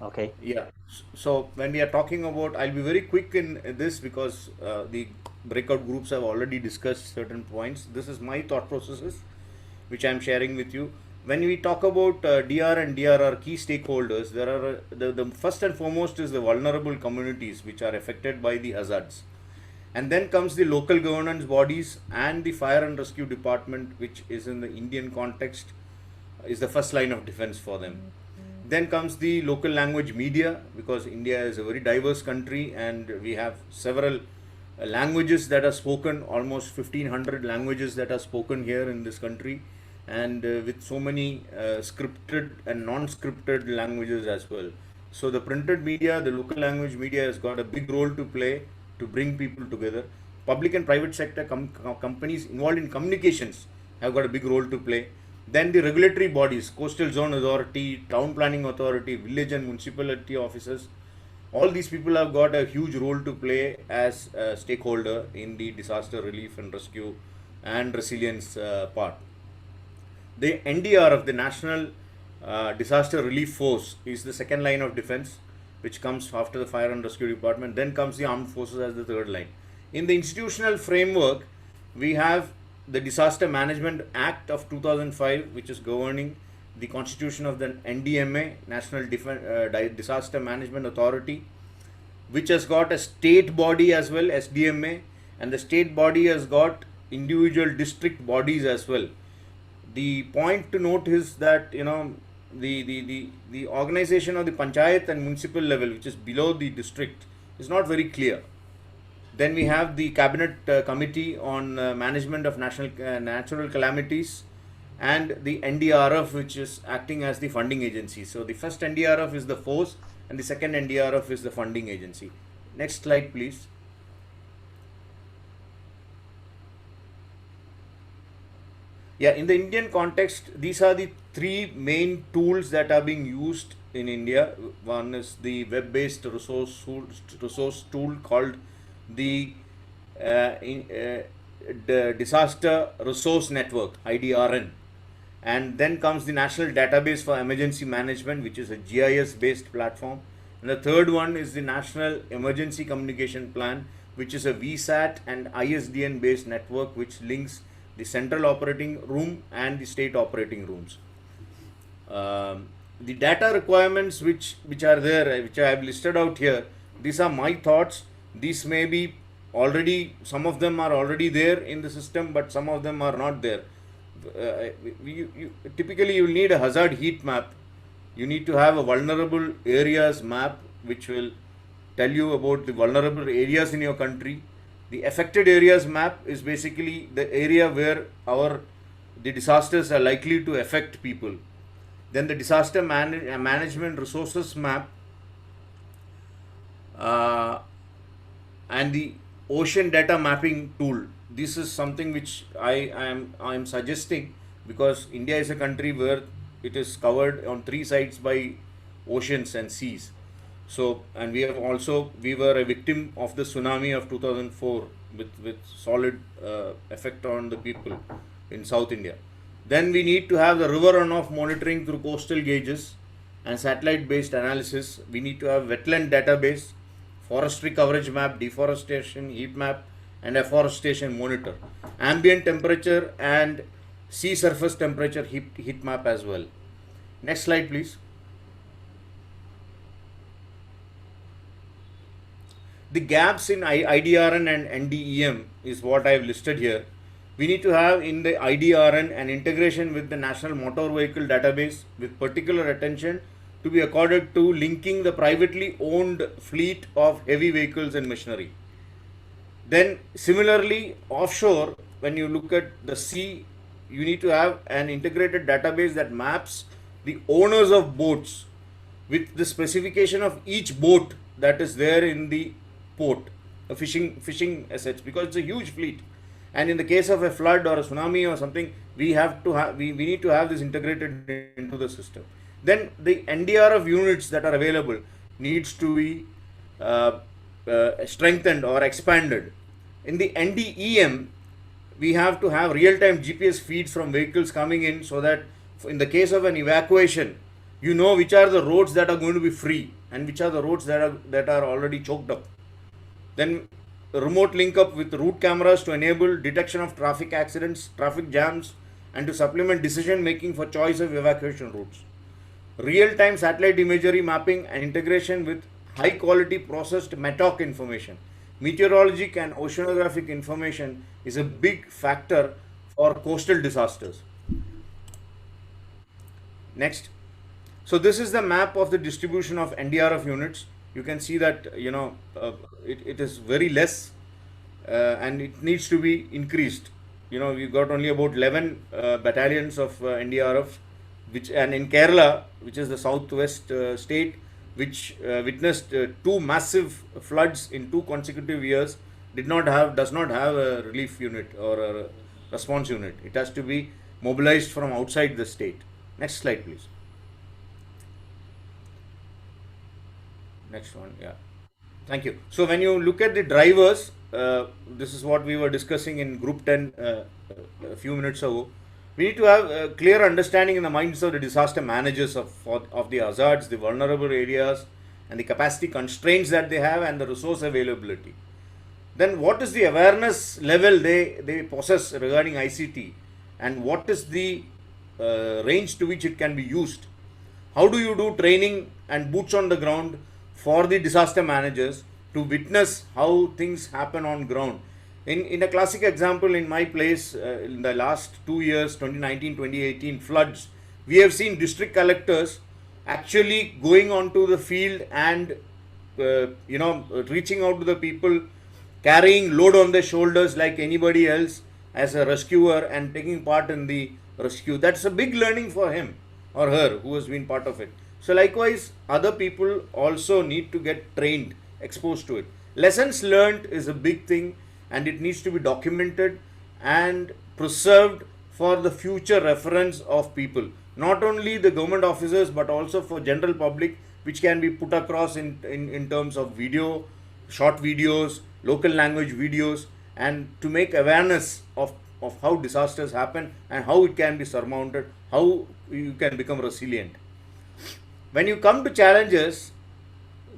Okay. Yeah. So when we are talking about, I'll be very quick in this because the breakout groups have already discussed certain points. This is my thought processes, which I'm sharing with you. When we talk about DR and DRR key stakeholders, there are the first and foremost is the vulnerable communities which are affected by the hazards. And then comes the local governance bodies and the fire and rescue department, which is in the Indian context, is the first line of defense for them. Then comes the local language media, because India is a very diverse country and we have several languages that are spoken, almost 1500 languages that are spoken here in this country, and with so many scripted and non-scripted languages as well. So the printed media, the local language media has got a big role to play to bring people together. Public and private sector companies involved in communications have got a big role to play. Then the regulatory bodies, Coastal Zone Authority, Town Planning Authority, village and municipality officers, all these people have got a huge role to play as a stakeholder in the disaster relief and rescue and resilience part. The NDRF, the National Disaster Relief Force, is the second line of defense, which comes after the Fire and Rescue Department. Then comes the Armed Forces as the third line. In the institutional framework, we have the Disaster Management Act of 2005, which is governing the constitution of the NDMA, National Disaster Management Authority, which has got a state body as well, SDMA, and the state body has got individual district bodies as well. The point to note is that, you know, the organization of the panchayat and municipal level, which is below the district, is not very clear. Then we have the cabinet committee on management of natural calamities, and the NDRF, which is acting as the funding agency. So the first NDRF is the force and the second NDRF is the funding agency. Next slide, please. Yeah, in the Indian context, these are the three main tools that are being used in India. One is the web-based resource tool called the Disaster Resource Network, IDRN. And then comes the National Database for Emergency Management, which is a GIS-based platform. And the third one is the National Emergency Communication Plan, which is a VSAT and ISDN-based network which links the central operating room and the state operating rooms. the data requirements which are there, which I have listed out here, these are my thoughts. These may be already, some of them are already there in the system, but some of them are not there. Typically you need a hazard heat map. You need to have a vulnerable areas map which will tell you about the vulnerable areas in your country. The affected areas map is basically the area where the disasters are likely to affect people. Then the disaster management resources map, and the ocean data mapping tool. This is something which I am suggesting, because India is a country where it is covered on 3 sides by oceans and seas. So, and we were a victim of the tsunami of 2004 with solid effect on the people in South India. Then we need to have the river runoff monitoring through coastal gauges and satellite based analysis. We need to have wetland database, forestry coverage map, deforestation heat map, and afforestation monitor, ambient temperature and sea surface temperature heat map as well. Next slide, please. The gaps in IDRN and NDEM is what I have listed here. We need to have in the IDRN an integration with the National Motor Vehicle Database, with particular attention to be accorded to linking the privately owned fleet of heavy vehicles and machinery. Then similarly, offshore, when you look at the sea, you need to have an integrated database that maps the owners of boats with the specification of each boat that is there in the port, a fishing assets, because it's a huge fleet. And in the case of a flood or a tsunami or something, we need to have this integrated into the system. Then the NDRF units that are available needs to be strengthened or expanded. In the NDEM, we have to have real-time GPS feeds from vehicles coming in, so that in the case of an evacuation, you know which are the roads that are going to be free and which are the roads that are already choked up. Then remote link up with route cameras to enable detection of traffic accidents, traffic jams, and to supplement decision making for choice of evacuation routes. Real-time satellite imagery mapping and integration with high-quality processed METOC information. Meteorologic and oceanographic information is a big factor for coastal disasters. Next. So this is the map of the distribution of NDRF units. You can see that it is very less, and it needs to be increased. We've got only about 11 battalions of NDRF, and in Kerala, which is the southwest state, which witnessed 2 massive floods in 2 consecutive years, does not have a relief unit or a response unit. It has to be mobilized from outside the state. Next slide, please. Next one, yeah. Thank you. So when you look at the drivers, this is what we were discussing in Group 10 a few minutes ago. We need to have a clear understanding in the minds of the disaster managers of the hazards, the vulnerable areas, and the capacity constraints that they have, and the resource availability. Then what is the awareness level they possess regarding ICT, and what is the range to which it can be used? How do you do training and boots on the ground for the disaster managers to witness how things happen on ground? In a classic example, in my place, in the last 2 years, 2019-2018 floods, we have seen district collectors actually going onto the field and reaching out to the people, carrying load on their shoulders like anybody else as a rescuer, and taking part in the rescue. That's a big learning for him or her who has been part of it. So likewise, other people also need to get trained, exposed to it. Lessons learned is a big thing, and it needs to be documented and preserved for the future reference of people, not only the government officers but also for general public, which can be put across in terms of video, short videos, local language videos, and to make awareness of how disasters happen and how it can be surmounted, how you can become resilient. When you come to challenges,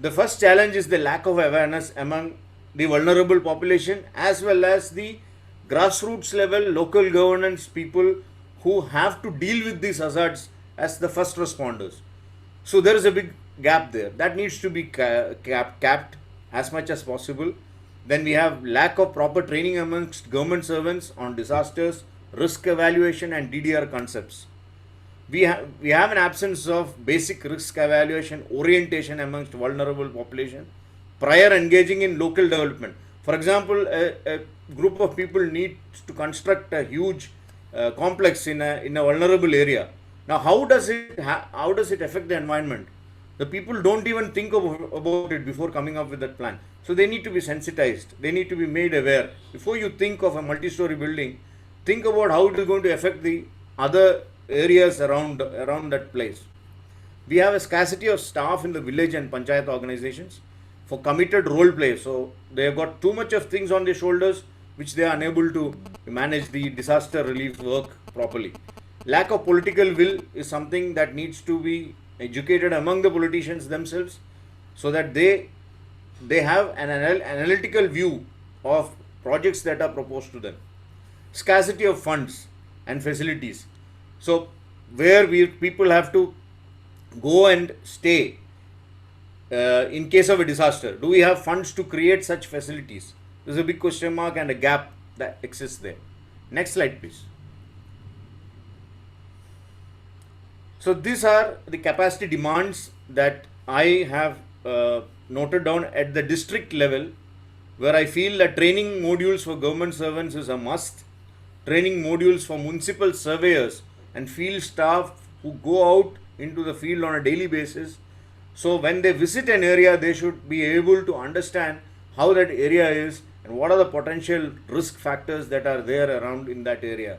the first challenge is the lack of awareness among the vulnerable population, as well as the grassroots level local governance people who have to deal with these hazards as the first responders. So there is a big gap there. That needs to be capped as much as possible. Then we have lack of proper training amongst government servants on disasters, risk evaluation and DDR concepts. We have an absence of basic risk evaluation orientation amongst vulnerable population prior engaging in local development. For example, a group of people needs to construct a huge complex in a vulnerable area. Now, how does it affect the environment? The people don't even think about it before coming up with that plan. So they need to be sensitized. They need to be made aware. Before you think of a multi-story building, think about how it is going to affect the other areas around that place. We have a scarcity of staff in the village and panchayat organizations for committed role play. So they have got too much of things on their shoulders which they are unable to manage the disaster relief work properly. Lack of political will is something that needs to be educated among the politicians themselves so that they have an analytical view of projects that are proposed to them. Scarcity of funds and facilities. So where people have to go and stay in case of a disaster, do we have funds to create such facilities? There's a big question mark and a gap that exists there. Next slide, please. So these are the capacity demands that I have noted down at the district level, where I feel that training modules for government servants is a must. Training modules for municipal surveyors and field staff who go out into the field on a daily basis. So when they visit an area, they should be able to understand how that area is and what are the potential risk factors that are there around in that area.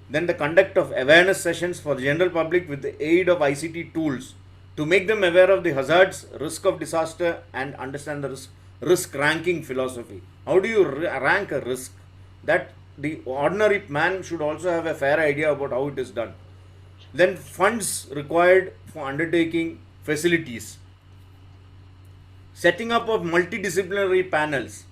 Then the conduct of awareness sessions for the general public with the aid of ICT tools to make them aware of the hazards, risk of disaster and understand the risk ranking philosophy. How do you rank a risk? That the ordinary man should also have a fair idea about how it is done. Then funds required for undertaking facilities. Setting up of multidisciplinary panels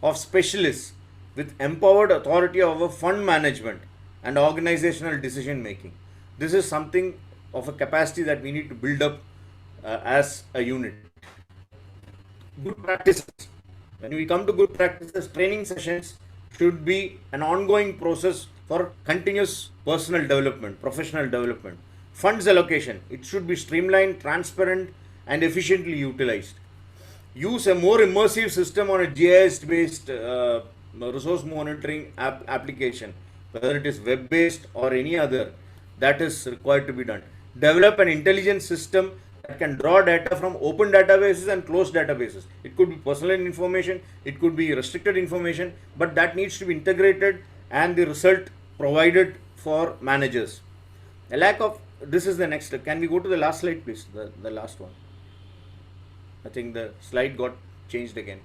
of specialists with empowered authority over fund management and organizational decision making. This is something of a capacity that we need to build up as a unit. Good practices. When we come to good practices, training sessions should be an ongoing process for continuous personal development, professional development. Funds allocation, it should be streamlined, transparent and efficiently utilized. Use a more immersive system on a GIS based resource monitoring application, whether it is web based or any other, that is required to be done. Develop an intelligent system that can draw data from open databases and closed databases. It could be personal information, it could be restricted information, but that needs to be integrated and the result provided for managers. A lack of, this is the next, can we go to the last slide please, the last one. I think the slide got changed again.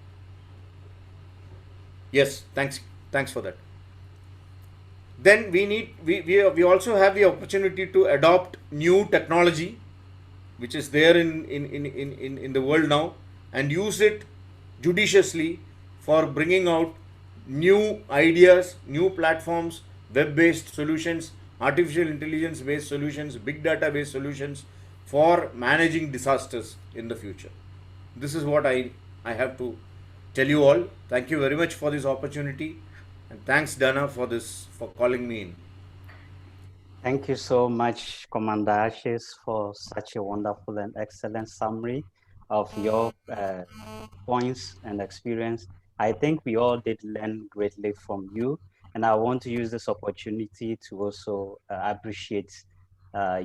Yes, thanks for that. Then we also have the opportunity to adopt new technology which is there in the world now and use it judiciously for bringing out new ideas, new platforms, web-based solutions, artificial intelligence based solutions, big data based solutions for managing disasters in the future. This is what I have to tell you all. Thank you very much for this opportunity and thanks Dana for calling me in. Thank you so much, Commander Ashes, for such a wonderful and excellent summary of your points and experience. I think we all did learn greatly from you, and I want to use this opportunity to also appreciate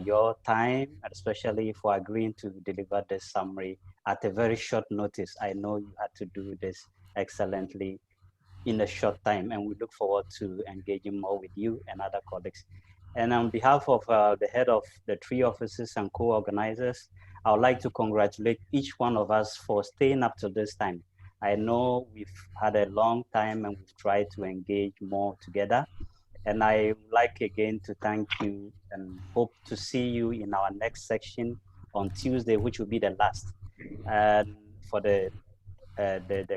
your time, especially for agreeing to deliver this summary at a very short notice. I know you had to do this excellently in a short time, and we look forward to engaging more with you and other colleagues. And on behalf of the head of the 3 offices and co-organizers, I would like to congratulate each one of us for staying up to this time. I know we've had a long time and we've tried to engage more together. And I would like again to thank you and hope to see you in our next section on Tuesday, which will be the last for the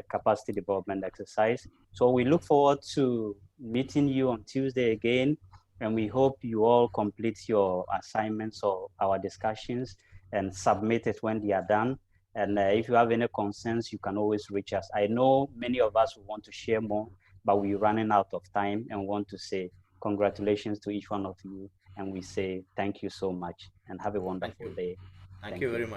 capacity development exercise. So we look forward to meeting you on Tuesday again, and we hope you all complete your assignments or our discussions and submit it when they are done. And if you have any concerns, you can always reach us. I know many of us want to share more, but we're running out of time and want to say congratulations to each one of you. And we say thank you so much and have a wonderful day. Thank you very much.